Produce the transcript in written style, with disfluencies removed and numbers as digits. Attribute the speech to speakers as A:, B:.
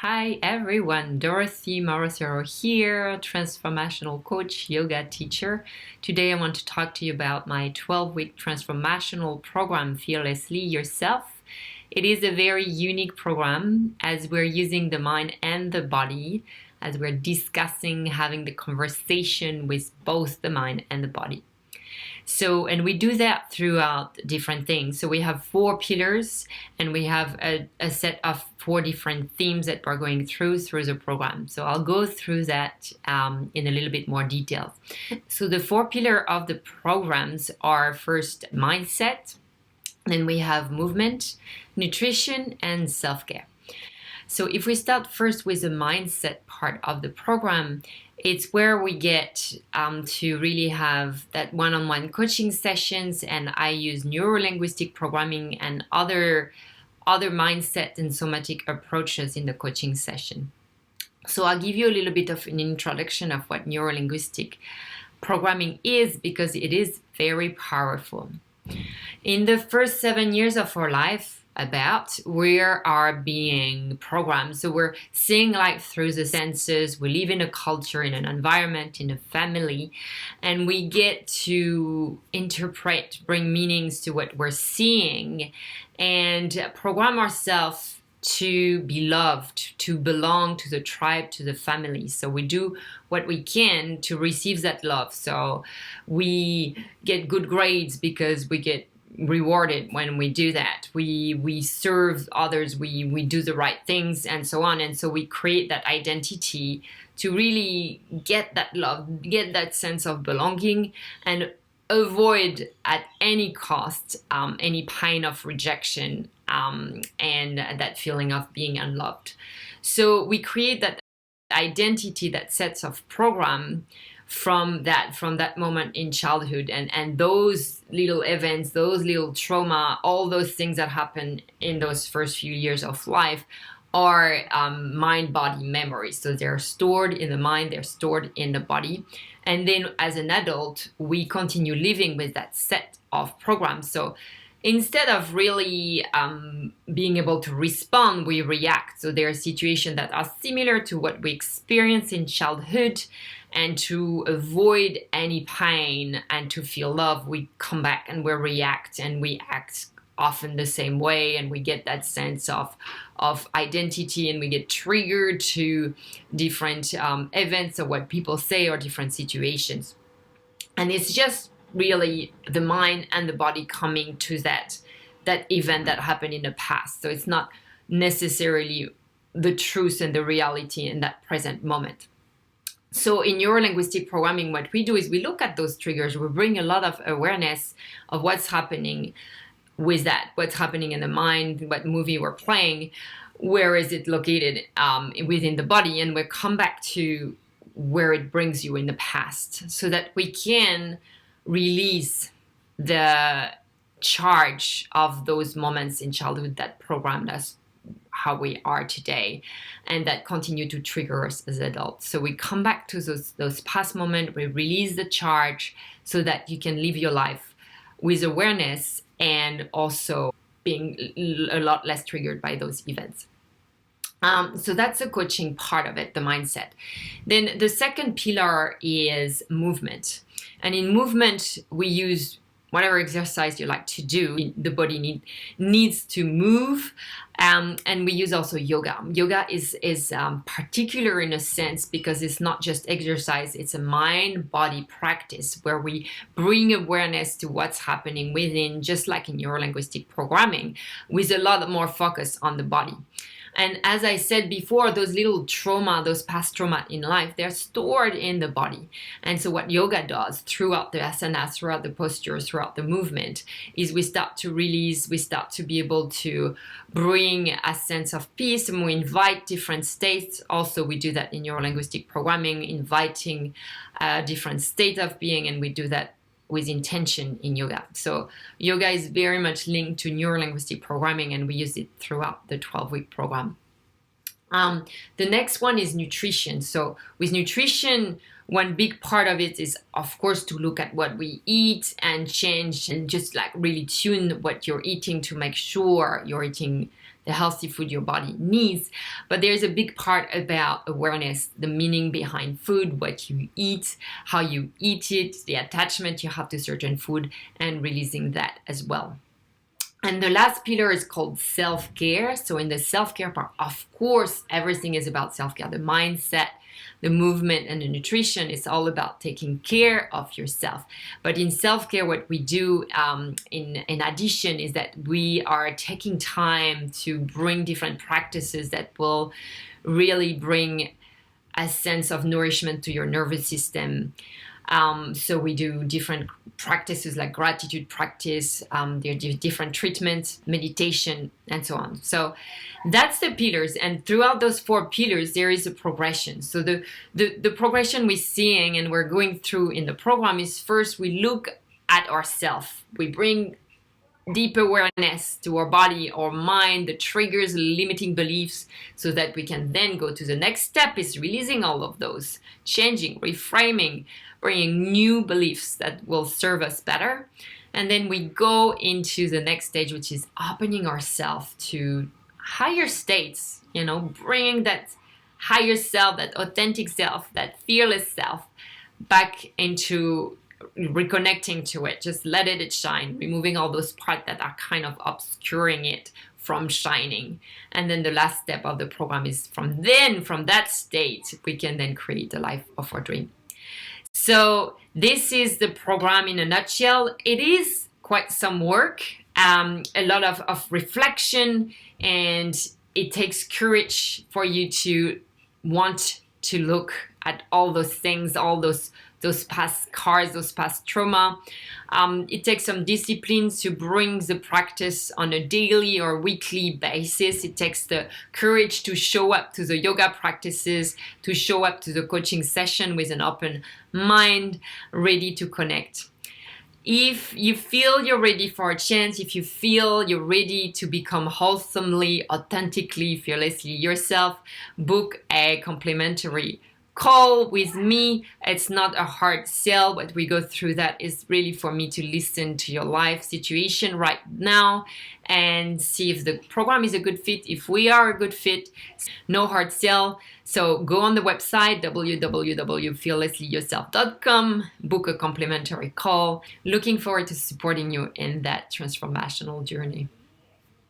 A: Hi everyone, Dorothy Morosero here, transformational coach, yoga teacher. Today I want to talk to you about my 12-week transformational program, Fearlessly Yourself. It is a very unique program as we're using the mind and the body, as we're discussing, having the conversation with both the mind and the body. And we do that throughout different things. So we have 4 pillars and we have a set of 4 different themes that we're going through the program. So I'll go through that in a little bit more detail. So the 4 pillars of the programs are first mindset, then we have movement, nutrition, and self-care. So if we start first with the mindset part of the program, it's where we get to really have that one-on-one coaching sessions, and I use Neuro-Linguistic Programming and other mindset and somatic approaches in the coaching session. So I'll give you a little bit of an introduction of what Neuro-Linguistic Programming is, because it is very powerful. In the first 7 years of our life, we are being programmed. So we're seeing life through the senses. We live in a culture, in an environment, in a family, and we get to interpret, bring meanings to what we're seeing, and program ourselves to be loved, to belong to the tribe, to the family. So we do what we can to receive that love. So we get good grades because we get rewarded when we do that. We serve others, we do the right things, and so on. And so we create that identity to really get that love, get that sense of belonging, and avoid at any cost any pain of rejection and that feeling of being unloved. So we create that identity, that sets of program from that moment in childhood, and those little events, those little trauma, all those things that happen in those first few years of life are mind-body memories. So they're stored in the mind, they're stored in the body, and then as an adult we continue living with that set of programs. So instead of really being able to respond, we react. So there are situations that are similar to what we experienced in childhood, and to avoid any pain and to feel love, we come back and we react, and we act often the same way, and we get that sense of identity, and we get triggered to different events or what people say or different situations. And it's just really the mind and the body coming to that event that happened in the past. So it's not necessarily the truth and the reality in that present moment. So in Neuro-Linguistic Programming, what we do is we look at those triggers. We bring a lot of awareness of what's happening with that, what's happening in the mind, what movie we're playing, where is it located within the body, and we come back to where it brings you in the past, so that we can release the charge of those moments in childhood that programmed us how we are today, and that continue to trigger us as adults. So we come back to those past moments, we release the charge so that you can live your life with awareness and also being a lot less triggered by those events. So that's the coaching part of it, the mindset. Then the second pillar is movement. And in movement, we use whatever exercise you like to do. The body needs to move, and we use also yoga. Yoga is particular in a sense because it's not just exercise, it's a mind-body practice where we bring awareness to what's happening within, just like in Neuro-Linguistic Programming, with a lot more focus on the body. And as I said before, those little trauma, those past trauma in life, they're stored in the body. And so what yoga does throughout the asanas, throughout the postures, throughout the movement, is we start to release, we start to be able to bring a sense of peace, and we invite different states. Also, we do that in Neuro-Linguistic Programming, inviting a different state of being, and we do that with intention in yoga. So yoga is very much linked to Neuro-Linguistic Programming, and we use it throughout the 12-week program. The next one is nutrition. So with nutrition, one big part of it is, of course, to look at what we eat and change and just like really tune what you're eating to make sure you're eating the healthy food your body needs. But there's a big part about awareness, the meaning behind food, what you eat, how you eat it, the attachment you have to certain food, and releasing that as well. And the last pillar is called self-care. So in the self-care part, of course, everything is about self-care. The mindset, the movement, and the nutrition is all about taking care of yourself. But in self-care, what we do in addition is that we are taking time to bring different practices that will really bring a sense of nourishment to your nervous system. So we do different practices like gratitude practice, there are different treatments, meditation, and so on. So that's the pillars. And throughout those 4 pillars, there is a progression. So the progression we're seeing and we're going through in the program is first we look at ourselves. We bring deep awareness to our body, our mind, the triggers, limiting beliefs, so that we can then go to the next step is releasing all of those, changing, reframing, bringing new beliefs that will serve us better. And then we go into the next stage, which is opening ourselves to higher states, bringing that higher self, that authentic self, that fearless self back into reconnecting to it. Just let it shine, removing all those parts that are kind of obscuring it from shining. And then the last step of the program is from that state, we can then create the life of our dream. So this is the program in a nutshell. It is quite some work, a lot of reflection, and it takes courage for you to want to look at all those things, all those past scars, those past trauma. It takes some discipline to bring the practice on a daily or weekly basis. It takes the courage to show up to the yoga practices, to show up to the coaching session with an open mind, ready to connect. If you feel you're ready for a change, if you feel you're ready to become wholesomely, authentically, fearlessly yourself, book a complimentary call with me. It's not a hard sell. What we go through that is really for me to listen to your life situation right now and see if the program is a good fit, if we are a good fit. No hard sell. So go on the website www.fearlesslyyourself.com, book a complimentary call. Looking forward to supporting you in that transformational journey.